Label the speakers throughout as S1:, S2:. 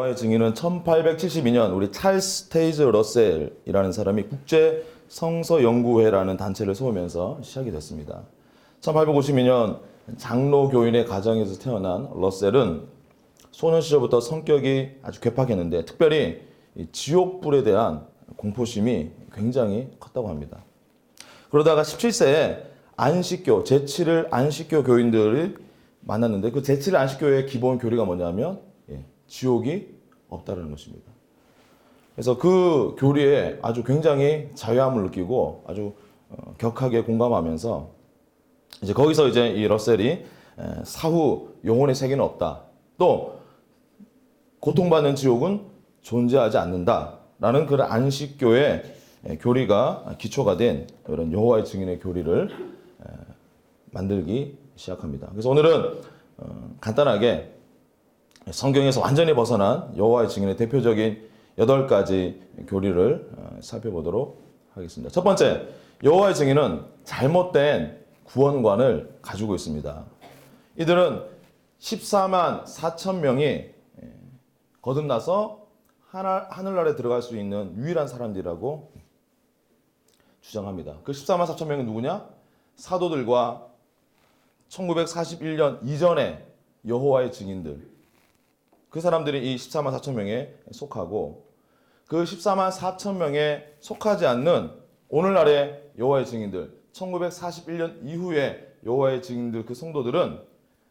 S1: 여호와의 증인은 1872년 우리 찰스 테이즈 러셀이라는 사람이 국제 성서 연구회라는 단체를 세우면서 시작이 됐습니다. 1852년 장로 교인의 가정에서 태어난 러셀은 소년 시절부터 성격이 아주 괴팍했는데 특별히 이 지옥불에 대한 공포심이 굉장히 컸다고 합니다. 그러다가 17세에 안식교, 제7일 안식교 교인들을 만났는데 그 제7일 안식교의 기본 교리가 뭐냐면 지옥이 없다는 것입니다. 그래서 그 교리에 아주 굉장히 자유함을 느끼고 아주 격하게 공감하면서 이제 거기서 이제 이 러셀이 사후 영혼의 세계는 없다. 또 고통받는 지옥은 존재하지 않는다라는 그런 안식교의 교리가 기초가 된 이런 여호와의 증인의 교리를 만들기 시작합니다. 그래서 오늘은 간단하게 성경에서 완전히 벗어난 여호와의 증인의 대표적인 8가지 교리를 살펴보도록 하겠습니다. 첫 번째, 여호와의 증인은 잘못된 구원관을 가지고 있습니다. 이들은 14만 4천 명이 거듭나서 하늘나라에 들어갈 수 있는 유일한 사람들이라고 주장합니다. 그 14만 4천 명이 누구냐? 사도들과 1941년 이전의 여호와의 증인들. 그 사람들이 이 14만 4천 명에 속하고 그 14만 4천 명에 속하지 않는 오늘날의 여호와의 증인들, 1941년 이후의 여호와의 증인들 그 성도들은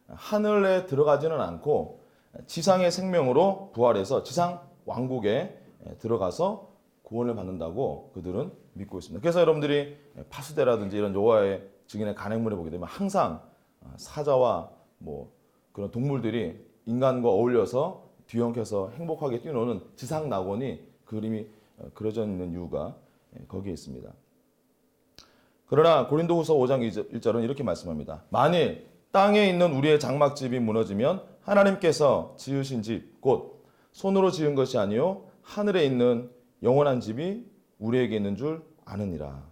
S1: 하늘에 들어가지는 않고 지상의 생명으로 부활해서 지상 왕국에 들어가서 구원을 받는다고 그들은 믿고 있습니다. 그래서 여러분들이 파수대라든지 이런 여호와의 증인의 간행물에 보게 되면 항상 사자와 뭐 그런 동물들이 인간과 어울려서 뒤엉켜서 행복하게 뛰노는 지상 낙원이 그림이 그려져 있는 이유가 거기에 있습니다. 그러나 고린도후서 5장 1절은 이렇게 말씀합니다. 만일 땅에 있는 우리의 장막집이 무너지면 하나님께서 지으신 집, 곧 손으로 지은 것이 아니요 하늘에 있는 영원한 집이 우리에게 있는 줄 아느니라.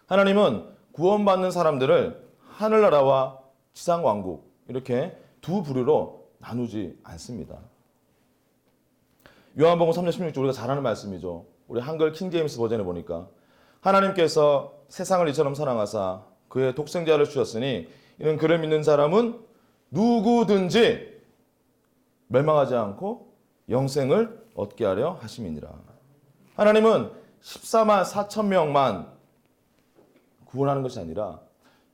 S1: 하나님은 구원받는 사람들을 하늘나라와 지상왕국 이렇게 두 부류로 나누지 않습니다. 요한복음 3장 16절 우리가 잘 아는 말씀이죠. 우리 한글 킹제임스 버전에 보니까 하나님께서 세상을 이처럼 사랑하사 그의 독생자를 주셨으니 이는 그를 믿는 사람은 누구든지 멸망하지 않고 영생을 얻게 하려 하심이니라. 하나님은 14만 4천 명만 구원하는 것이 아니라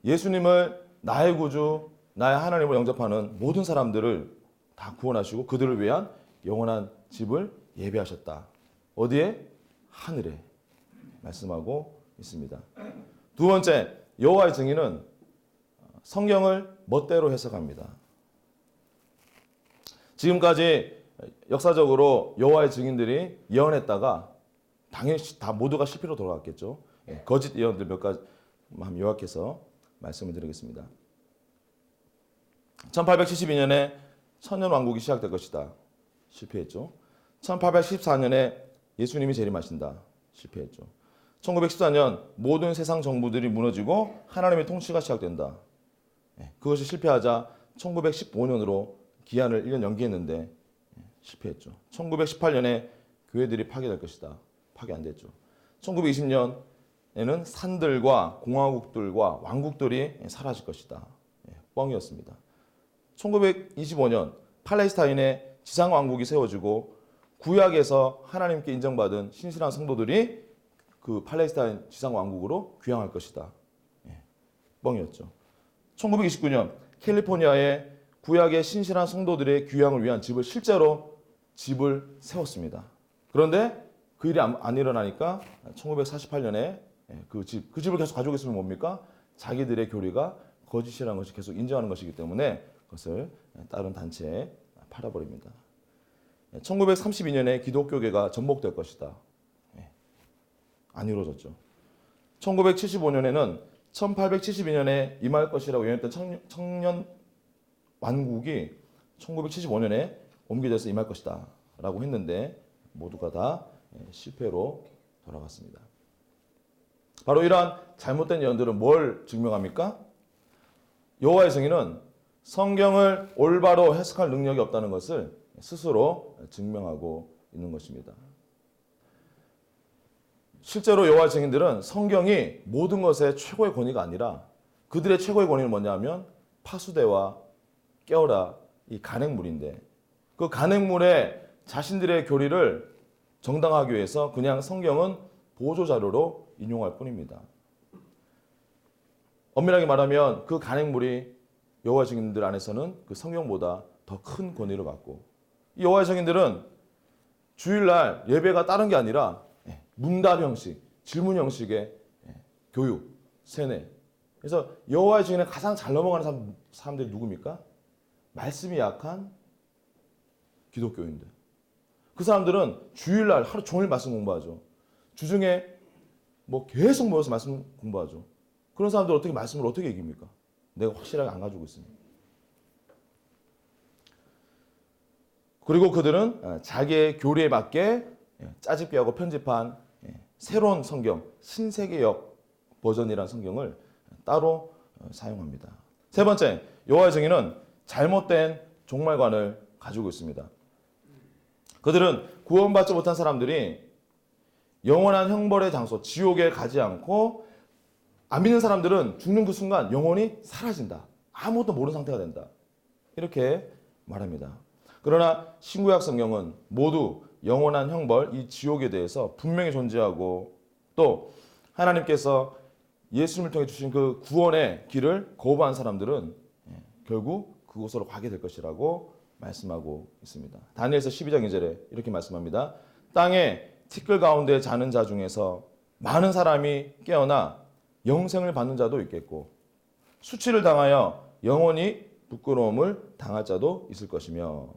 S1: 예수님을 나의 구주, 나의 하나님을 영접하는 모든 사람들을 다 구원하시고 그들을 위한 영원한 집을 예비하셨다. 어디에? 하늘에 말씀하고 있습니다. 두 번째, 여호와의 증인은 성경을 멋대로 해석합니다. 지금까지 역사적으로 여호와의 증인들이 예언했다가 당연히 다 모두가 실패로 돌아갔겠죠. 거짓 예언들 몇 가지 요약해서 말씀을 드리겠습니다. 1872년에 천년왕국이 시작될 것이다. 실패했죠. 1814년에 예수님이 재림하신다. 실패했죠. 1914년 모든 세상 정부들이 무너지고 하나님의 통치가 시작된다. 그것이 실패하자 1915년으로 기한을 1년 연기했는데 실패했죠. 1918년에 교회들이 파괴될 것이다. 파괴 안 됐죠. 1920년에는 산들과 공화국들과 왕국들이 사라질 것이다. 뻥이었습니다. 1925년 팔레스타인의 지상왕국이 세워지고 구약에서 하나님께 인정받은 신실한 성도들이 그 팔레스타인 지상왕국으로 귀향할 것이다. 뻥이었죠. 1929년 캘리포니아의 구약의 신실한 성도들의 귀향을 위한 실제로 집을 세웠습니다. 그런데 그 일이 안 일어나니까 1948년에 그 집을 계속 가지고 있으면 뭡니까? 자기들의 교리가 거짓이라는 것이 계속 인정하는 것이기 때문에 그것을 다른 단체에 팔아버립니다. 1932년에 기독교계가 전복될 것이다. 안 이루어졌죠. 1975년에는 1872년에 임할 것이라고 예언했던 청년 완국이 1975년에 옮겨져서 임할 것이다 라고 했는데 모두가 다 실패로 돌아갔습니다. 바로 이러한 잘못된 예언들은 뭘 증명합니까? 여호와의 증인은 성경을 올바로 해석할 능력이 없다는 것을 스스로 증명하고 있는 것입니다. 실제로 여호와의 증인들은 성경이 모든 것의 최고의 권위가 아니라 그들의 최고의 권위는 뭐냐면 파수대와 깨어라 이 간행물인데 그 간행물에 자신들의 교리를 정당화하기 위해서 그냥 성경은 보조자료로 인용할 뿐입니다. 엄밀하게 말하면 그 간행물이 여호와의 증인들 안에서는 그 성경보다 더 큰 권위를 갖고 이 여호와의 증인들은 주일날 예배가 다른 게 아니라 문답 형식, 질문 형식의 교육, 세뇌. 그래서 여호와의 증인에 가장 잘 넘어가는 사람들이 누굽니까? 말씀이 약한 기독교인들. 그 사람들은 주일날 하루 종일 말씀 공부하죠. 주중에 뭐 계속 모여서 말씀 공부하죠. 그런 사람들 어떻게 말씀을 어떻게 이깁니까? 내가 확실하게 안 가지고 있습니다. 그리고 그들은 자기의 교리에 맞게 짜집기하고 편집한 새로운 성경, 신세계역 버전이라는 성경을 따로 사용합니다. 세 번째, 여호와의 증인은 잘못된 종말관을 가지고 있습니다. 그들은 구원받지 못한 사람들이 영원한 형벌의 장소, 지옥에 가지 않고 안 믿는 사람들은 죽는 그 순간 영혼이 사라진다. 아무것도 모르는 상태가 된다. 이렇게 말합니다. 그러나 신구약 성경은 모두 영원한 형벌, 이 지옥에 대해서 분명히 존재하고 또 하나님께서 예수님을 통해 주신 그 구원의 길을 거부한 사람들은 결국 그곳으로 가게 될 것이라고 말씀하고 있습니다. 다니엘서 12장 2절에 이렇게 말씀합니다. 땅에 티끌 가운데 자는 자 중에서 많은 사람이 깨어나 영생을 받는 자도 있겠고 수치를 당하여 영원히 부끄러움을 당할 자도 있을 것이며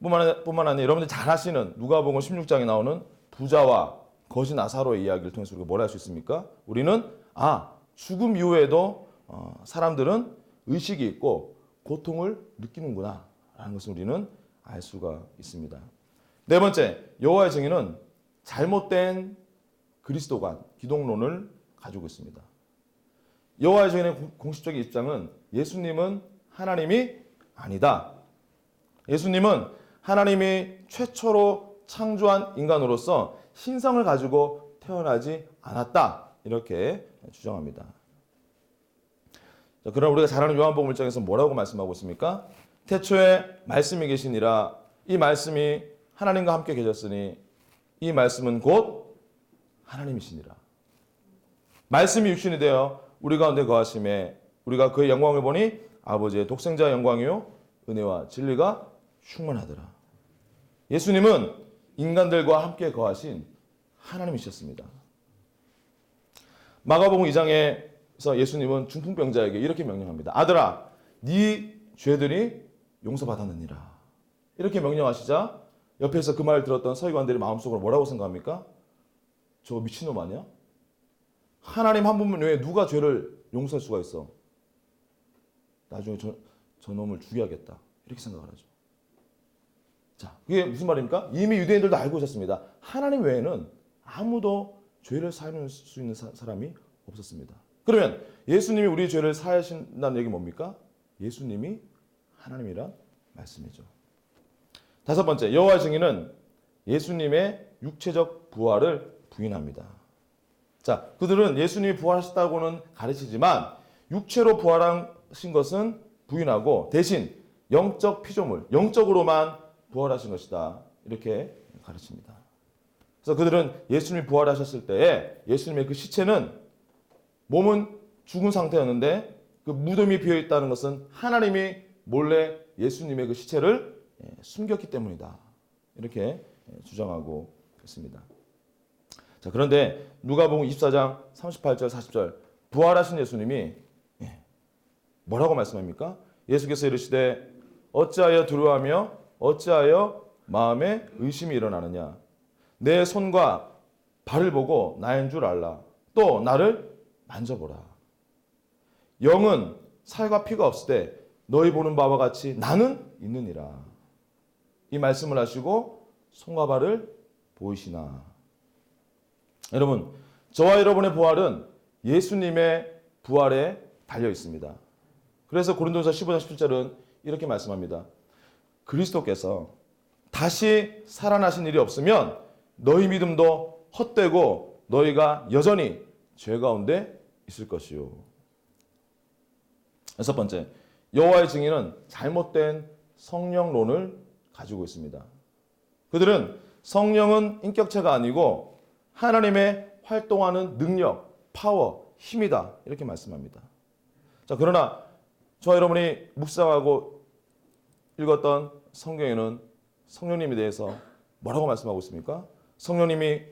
S1: 뿐만 아니라 여러분들 잘 아시는 누가복음 16장에 나오는 부자와 거지 나사로의 이야기를 통해서 우리가 뭘 할 수 있습니까? 우리는 죽음 이후에도 사람들은 의식이 있고 고통을 느끼는구나 라는 것을 우리는 알 수가 있습니다. 네 번째, 여호와의 증인은 잘못된 그리스도관, 기독론을 가지고 있습니다. 여호와의 증인의 공식적인 입장은 예수님은 하나님이 아니다. 예수님은 하나님이 최초로 창조한 인간으로서 신성을 가지고 태어나지 않았다. 이렇게 주장합니다. 자, 그럼 우리가 잘 아는 요한복음 1장에서 뭐라고 말씀하고 있습니까? 태초에 말씀이 계시니라. 이 말씀이 하나님과 함께 계셨으니 이 말씀은 곧 하나님이시니라. 말씀이 육신이 되어 우리 가운데 거하심에 우리가 그의 영광을 보니 아버지의 독생자의 영광이요 은혜와 진리가 충만하더라. 예수님은 인간들과 함께 거하신 하나님이셨습니다. 마가복음 2장에서 예수님은 중풍병자에게 이렇게 명령합니다. 아들아, 네 죄들이 용서받았느니라. 이렇게 명령하시자 옆에서 그 말을 들었던 서기관들이 마음속으로 뭐라고 생각합니까? 저 미친놈 아니야? 하나님 한 분만 외에 누가 죄를 용서할 수가 있어? 나중에 저 놈을 죽여야겠다. 이렇게 생각을 하죠. 자, 그게 무슨 말입니까? 이미 유대인들도 알고 있었습니다. 하나님 외에는 아무도 죄를 사할 수 있는 사람이 없었습니다. 그러면 예수님이 우리의 죄를 사하신다는 얘기 뭡니까? 예수님이 하나님이란 말씀이죠. 다섯 번째, 여호와의 증인은 예수님의 육체적 부활을 부인합니다. 자, 그들은 예수님이 부활하셨다고는 가르치지만 육체로 부활하신 것은 부인하고 대신 영적 피조물, 영적으로만 부활하신 것이다. 이렇게 가르칩니다. 그래서 그들은 예수님이 부활하셨을 때에 예수님의 그 시체는 몸은 죽은 상태였는데 그 무덤이 비어 있다는 것은 하나님이 몰래 예수님의 그 시체를 숨겼기 때문이다. 이렇게 주장하고 있습니다. 자, 그런데 누가복음 24장 38절 40절 부활하신 예수님이 뭐라고 말씀합니까? 예수께서 이르시되 어찌하여 두려워하며 어찌하여 마음에 의심이 일어나느냐. 내 손과 발을 보고 나인 줄 알라. 또 나를 만져보라. 영은 살과 피가 없을 때 너희 보는 바와 같이 나는 있느니라. 이 말씀을 하시고 손과 발을 보이시나. 여러분, 저와 여러분의 부활은 예수님의 부활에 달려 있습니다. 그래서 고린도서 15장 17절은 이렇게 말씀합니다. 그리스도께서 다시 살아나신 일이 없으면 너희 믿음도 헛되고 너희가 여전히 죄 가운데 있을 것이요. 여섯 번째, 여호와의 증인은 잘못된 성령론을 가지고 있습니다. 그들은 성령은 인격체가 아니고 하나님의 활동하는 능력, 파워, 힘이다 이렇게 말씀합니다. 자, 그러나 저와 여러분이 묵상하고 읽었던 성경에는 성령님에 대해서 뭐라고 말씀하고 있습니까? 성령님이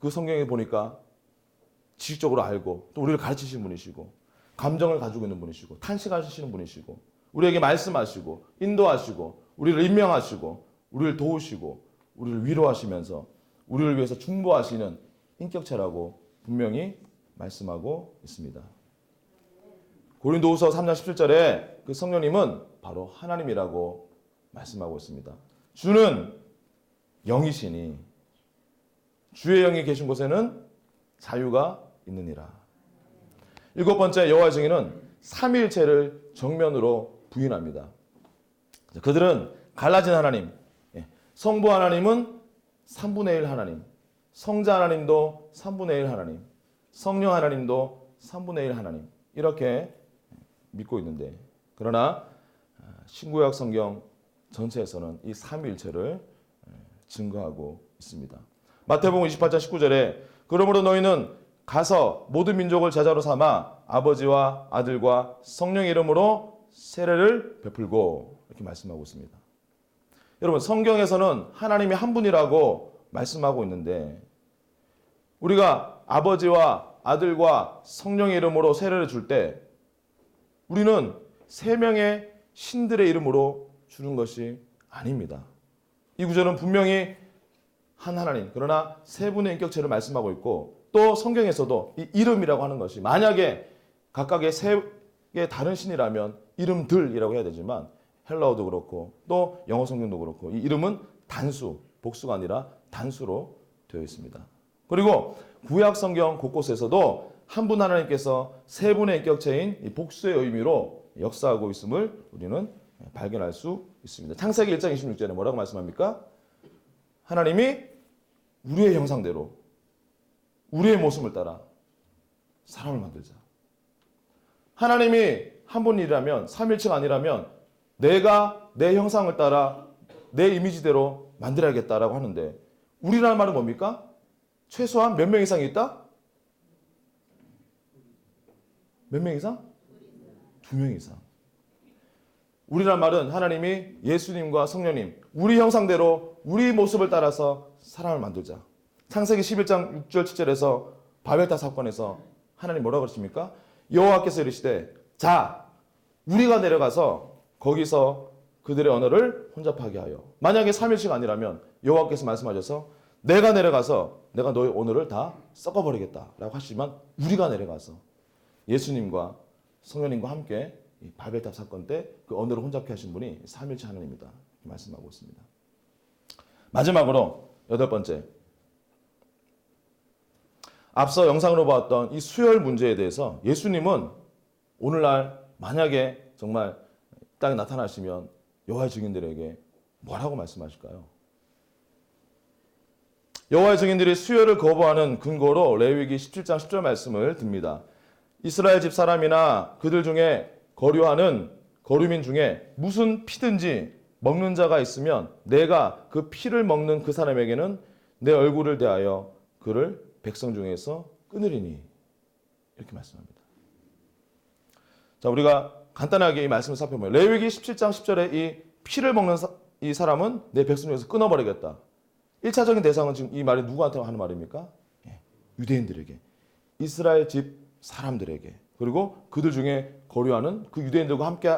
S1: 그 성경에 보니까 지식적으로 알고 또 우리를 가르치시는 분이시고 감정을 가지고 있는 분이시고 탄식하시는 분이시고 우리에게 말씀하시고 인도하시고 우리를 임명하시고 우리를 도우시고 우리를 위로하시면서 우리를 위해서 중보하시는 인격체라고 분명히 말씀하고 있습니다. 고린도후서 3장 17절에 그 성령님은 바로 하나님이라고 말씀하고 있습니다. 주는 영이시니 주의 영이 계신 곳에는 자유가 있느니라. 일곱 번째, 여호와의 증인은 삼위일체를 정면으로 부인합니다. 그들은 갈라진 하나님, 성부 하나님은 3분의 1 하나님, 성자 하나님도 3분의 1 하나님, 성령 하나님도 3분의 1 하나님 이렇게 믿고 있는데, 그러나 신구약 성경 전체에서는 이 삼위일체를 증거하고 있습니다. 마태복음 28장 19절에 그러므로 너희는 가서 모든 민족을 제자로 삼아 아버지와 아들과 성령의 이름으로 세례를 베풀고 이렇게 말씀하고 있습니다. 여러분, 성경에서는 하나님이 한 분이라고 말씀하고 있는데 우리가 아버지와 아들과 성령의 이름으로 세례를 줄 때 우리는 세 명의 신들의 이름으로 주는 것이 아닙니다. 이 구절은 분명히 한 하나님, 그러나 세 분의 인격체를 말씀하고 있고 또 성경에서도 이 이름이라고 하는 것이 만약에 각각의 세 개의 다른 신이라면 이름들이라고 해야 되지만 헬라어도 그렇고 또 영어 성경도 그렇고 이 이름은 단수, 복수가 아니라 단수로 되어 있습니다. 그리고 구약 성경 곳곳에서도 한 분 하나님께서 세 분의 인격체인 이 복수의 의미로 역사하고 있음을 우리는 발견할 수 있습니다. 창세기 1장 26절에 뭐라고 말씀합니까? 하나님이 우리의 형상대로 우리의 모습을 따라 사람을 만들자. 하나님이 한 분이라면 삼일체가 아니라면 내가 내 형상을 따라 내 이미지대로 만들어야겠다라고 하는데 우리라는 말은 뭡니까? 최소한 몇 명 이상이 있다? 몇 명 이상? 2명 이상. 우리란 말은 하나님이 예수님과 성령님 우리 형상대로 우리 모습을 따라서 사람을 만들자. 창세기 11장 6절 7절에서 바벨탑 사건에서 하나님 뭐라고 그러십니까? 여호와께서 이르시되 자 우리가 내려가서 거기서 그들의 언어를 혼잡하게 하여. 만약에 삼일체가 아니라면 여호와께서 말씀하셔서 내가 내려가서 내가 너희 언어를 다 섞어버리겠다라고 하시지만 우리가 내려가서 예수님과 성령님과 함께 이 바벨탑 사건 때 그 언어를 혼잡케 하신 분이 삼일체 하나님이다 말씀하고 있습니다. 마지막으로 여덟 번째, 앞서 영상으로 봤던 이 수혈 문제에 대해서 예수님은 오늘날 만약에 정말 땅에 나타나시면 여호와의 증인들에게 뭐라고 말씀하실까요? 여호와의 증인들이 수혈을 거부하는 근거로 레위기 17장 10절 말씀을 듭니다. 이스라엘 집 사람이나 그들 중에 거류민 중에 무슨 피든지 먹는 자가 있으면 내가 그 피를 먹는 그 사람에게는 내 얼굴을 대하여 그를 백성 중에서 끊으리니 이렇게 말씀합니다. 자, 우리가 간단하게 이 말씀을 살펴보면 레위기 17장 10절에 이 피를 먹는 이 사람은 내 백성 중에서 끊어버리겠다. 1차적인 대상은 지금 이 말이 누구한테 하는 말입니까? 유대인들에게, 이스라엘 집 사람들에게, 그리고 그들 중에 거류하는 그 유대인들과 함께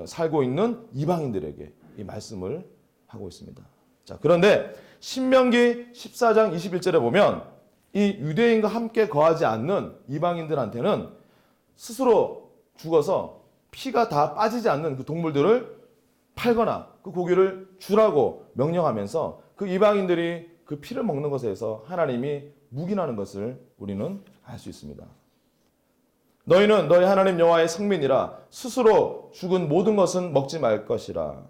S1: 살고 있는 이방인들에게 이 말씀을 하고 있습니다. 자, 그런데 신명기 14장 21절에 보면 이 유대인과 함께 거하지 않는 이방인들한테는 스스로 죽어서 피가 다 빠지지 않는 그 동물들을 팔거나 그 고기를 주라고 명령하면서 그 이방인들이 그 피를 먹는 것에서 하나님이 묵인하는 것을 우리는 알 수 있습니다. 너희는 너희 하나님 여호와의 성민이라 스스로 죽은 모든 것은 먹지 말 것이라.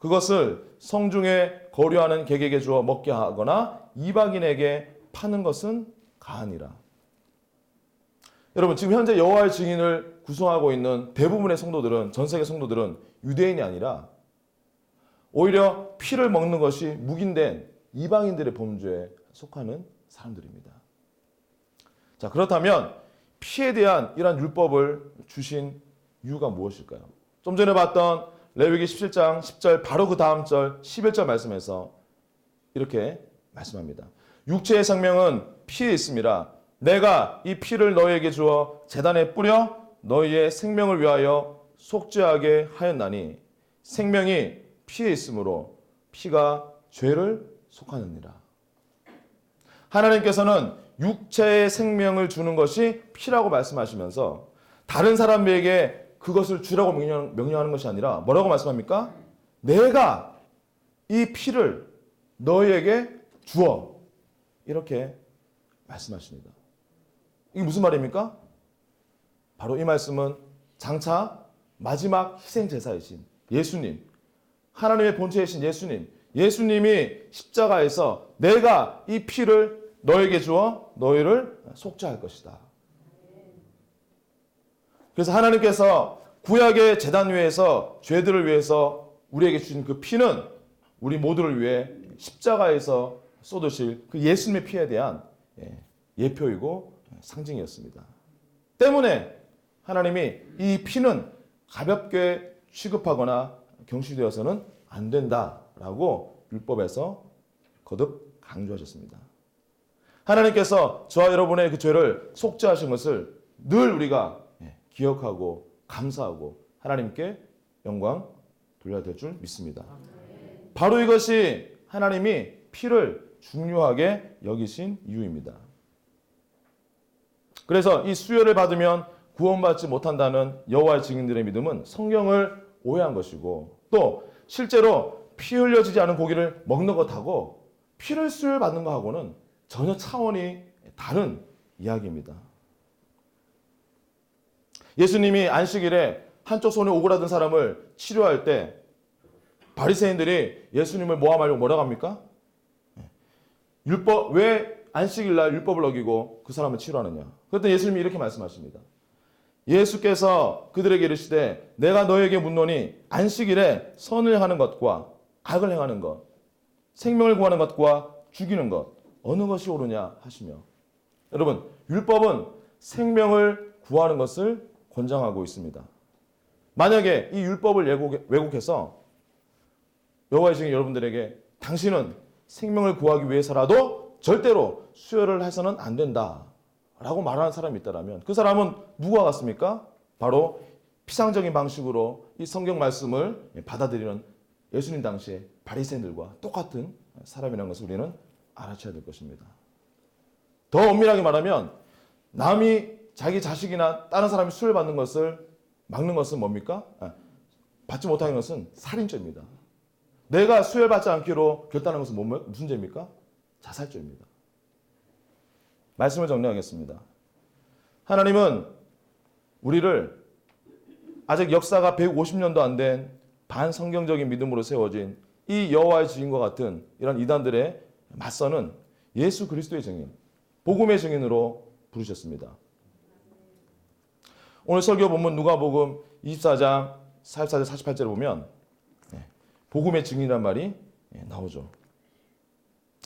S1: 그것을 성중에 거류하는 객에게 주어 먹게 하거나 이방인에게 파는 것은 가하니라. 여러분, 지금 현재 여호와의 증인을 구성하고 있는 대부분의 성도들은, 전 세계 성도들은 유대인이 아니라 오히려 피를 먹는 것이 묵인된 이방인들의 범죄에 속하는 사람들입니다. 자, 그렇다면 피에 대한 이러한 율법을 주신 이유가 무엇일까요? 좀 전에 봤던 레위기 17장 10절 바로 그 다음 절 11절 말씀에서 이렇게 말씀합니다. 육체의 생명은 피에 있음이라 내가 이 피를 너희에게 주어 제단에 뿌려 너희의 생명을 위하여 속죄하게 하였나니 생명이 피에 있으므로 피가 죄를 속하느니라. 하나님께서는 육체의 생명을 주는 것이 피라고 말씀하시면서 다른 사람에게 그것을 주라고 명령하는 것이 아니라 뭐라고 말씀합니까? 내가 이 피를 너희에게 주어. 이렇게 말씀하십니다. 이게 무슨 말입니까? 바로 이 말씀은 장차 마지막 희생제사이신 예수님, 하나님의 본체이신 예수님이 십자가에서 내가 이 피를 너에게 주어 너희를 속죄할 것이다. 그래서 하나님께서 구약의 제단 위에서 죄들을 위해서 우리에게 주신 그 피는 우리 모두를 위해 십자가에서 쏟으실 그 예수님의 피에 대한 예표이고 상징이었습니다. 때문에 하나님이 이 피는 가볍게 취급하거나 경시되어서는 안 된다라고 율법에서 거듭 강조하셨습니다. 하나님께서 저와 여러분의 그 죄를 속죄하신 것을 늘 우리가 기억하고 감사하고 하나님께 영광 돌려야 될 줄 믿습니다. 바로 이것이 하나님이 피를 중요하게 여기신 이유입니다. 그래서 이 수혈을 받으면 구원받지 못한다는 여호와의 증인들의 믿음은 성경을 오해한 것이고 또 실제로 피 흘려지지 않은 고기를 먹는 것하고 피를 수혈받는 것하고는 전혀 차원이 다른 이야기입니다. 예수님이 안식일에 한쪽 손에 오그라든 사람을 치료할 때 바리새인들이 예수님을 모함하려고 뭐라고 합니까? 왜 안식일날 율법을 어기고 그 사람을 치료하느냐? 그랬더니 예수님이 이렇게 말씀하십니다. 예수께서 그들에게 이르시되 내가 너에게 묻노니 안식일에 선을 하는 것과 악을 행하는 것, 생명을 구하는 것과 죽이는 것 어느 것이 옳으냐 하시며, 여러분 율법은 생명을 구하는 것을 권장하고 있습니다. 만약에 이 율법을 왜곡해서 여호와의 증인 여러분들에게 당신은 생명을 구하기 위해서라도 절대로 수혈을 해서는 안 된다 라고 말하는 사람이 있다면 그 사람은 누구와 같습니까? 바로 피상적인 방식으로 이 성경 말씀을 받아들이는 예수님 당시의 바리새인들과 똑같은 사람이라는 것을 우리는 알아채야 될 것입니다. 더 엄밀하게 말하면 남이 자기 자식이나 다른 사람이 수혈 받는 것을 막는 것은 뭡니까? 받지 못하는 것은 살인죄입니다. 내가 수혈받지 않기로 결단한 것은 무슨 죄입니까? 자살죄입니다. 말씀을 정리하겠습니다. 하나님은 우리를 아직 역사가 150년도 안 된 반성경적인 믿음으로 세워진 이 여호와의 증인과 같은 이런 이단들의 맞서는 예수 그리스도의 증인, 복음의 증인으로 부르셨습니다. 오늘 설교 본문 누가복음 24장 44절 48절을 보면 복음의 증인이란 말이 나오죠.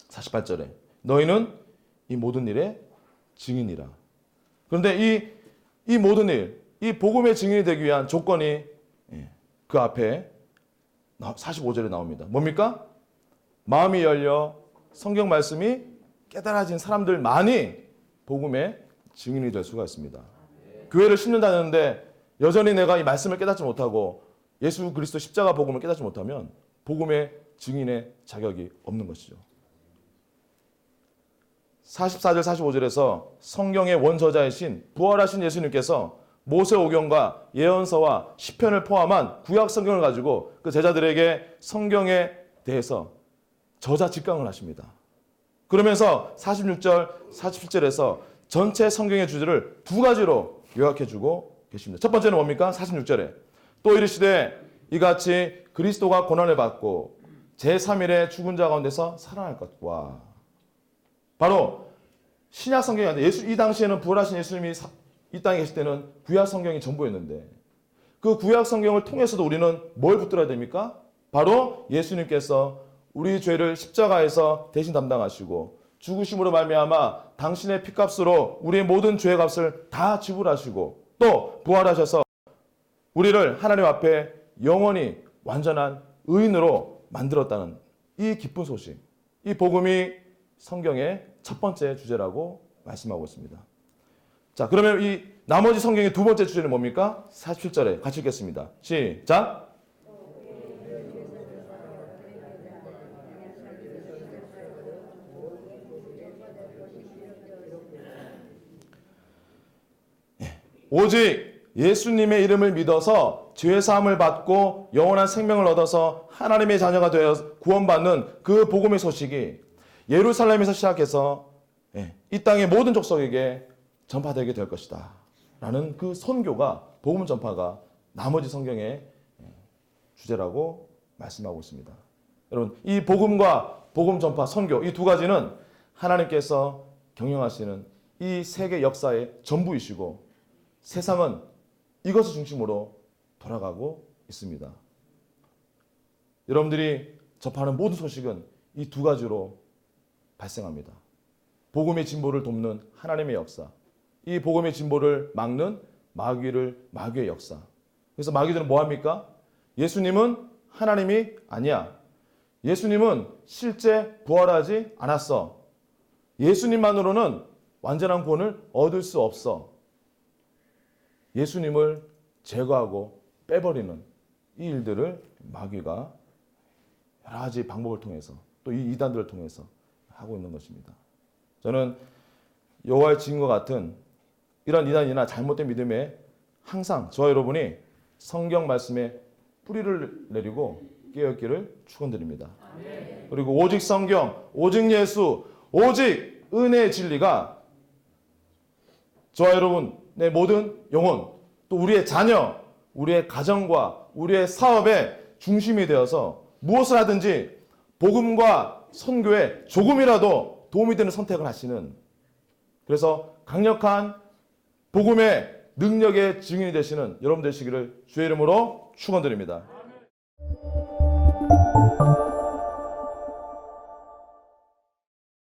S1: 48절에 너희는 이 모든 일의 증인이라. 그런데 이 모든 일, 이 복음의 증인이 되기 위한 조건이 그 앞에 45절에 나옵니다. 뭡니까? 마음이 열려 성경 말씀이 깨달아진 사람들만이 복음의 증인이 될 수가 있습니다. 교회를 심는다는데 여전히 내가 이 말씀을 깨닫지 못하고 예수 그리스도 십자가 복음을 깨닫지 못하면 복음의 증인의 자격이 없는 것이죠. 44절 45절에서 성경의 원저자이신 부활하신 예수님께서 모세오경과 예언서와 시편을 포함한 구약 성경을 가지고 그 제자들에게 성경에 대해서 저자 직강을 하십니다. 그러면서 46절 47절에서 전체 성경의 주제를 두 가지로 요약해주고 계십니다. 첫 번째는 뭡니까? 46절에 또 이르시되 이같이 그리스도가 고난을 받고 제3일에 죽은 자 가운데서 살아날 것과 바로 신약 성경이 아니라 이 당시에는 부활하신 예수님이 이 땅에 계실 때는 구약 성경이 전부였는데 그 구약 성경을 통해서도 우리는 뭘 붙들어야 됩니까? 바로 예수님께서 우리 죄를 십자가에서 대신 담당하시고 죽으심으로 말미암아 당신의 피값으로 우리의 모든 죄의 값을 다 지불하시고 또 부활하셔서 우리를 하나님 앞에 영원히 완전한 의인으로 만들었다는 이 기쁜 소식, 이 복음이 성경의 첫 번째 주제라고 말씀하고 있습니다. 자, 그러면 이 나머지 성경의 두 번째 주제는 뭡니까? 47절에 같이 읽겠습니다. 시작! 오직 예수님의 이름을 믿어서 죄사함을 받고 영원한 생명을 얻어서 하나님의 자녀가 되어 구원받는 그 복음의 소식이 예루살렘에서 시작해서 이 땅의 모든 족속에게 전파되게 될 것이다 라는 그 선교가, 복음 전파가 나머지 성경의 주제라고 말씀하고 있습니다. 여러분, 이 복음과 복음 전파, 선교 이 두 가지는 하나님께서 경영하시는 이 세계 역사의 전부이시고 세상은 이것을 중심으로 돌아가고 있습니다. 여러분들이 접하는 모든 소식은 이 두 가지로 발생합니다. 복음의 진보를 돕는 하나님의 역사, 이 복음의 진보를 막는 마귀의 역사. 그래서 마귀들은 뭐합니까? 예수님은 하나님이 아니야. 예수님은 실제 부활하지 않았어. 예수님만으로는 완전한 구원을 얻을 수 없어. 예수님을 제거하고 빼버리는 이 일들을 마귀가 여러 가지 방법을 통해서 또 이 이단들을 통해서 하고 있는 것입니다. 저는 여호와의 증인과 같은 이런 이단이나 잘못된 믿음에 항상 저와 여러분이 성경 말씀에 뿌리를 내리고 깨어있기를 축원드립니다. 그리고 오직 성경, 오직 예수, 오직 은혜의 진리가 저와 여러분의 모든 영혼, 또 우리의 자녀, 우리의 가정과 우리의 사업의 중심이 되어서 무엇을 하든지 복음과 선교에 조금이라도 도움이 되는 선택을 하시는, 그래서 강력한 복음의 능력의 증인이 되시는 여러분 되시기를 주의 이름으로 축원드립니다.